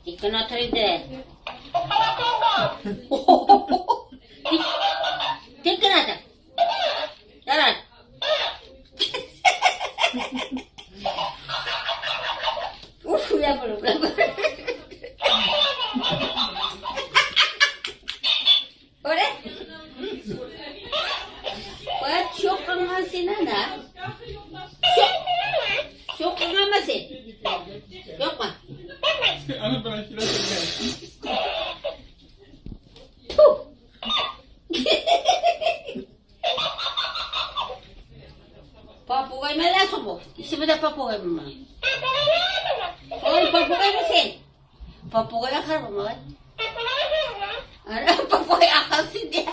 Dikkat oturayım de. Dikkat otur. Yalan. Uf yapalım. Öyle. Bak çok kırmasın ana. Çok kırmasın. Yok mu? Ana bana şuraya gel. Puh. Papugay malaso mo. Isip mo na papugay mo. Oy, papugay mo sin. Papugay akar mo. Ano, papugay akar sin dia.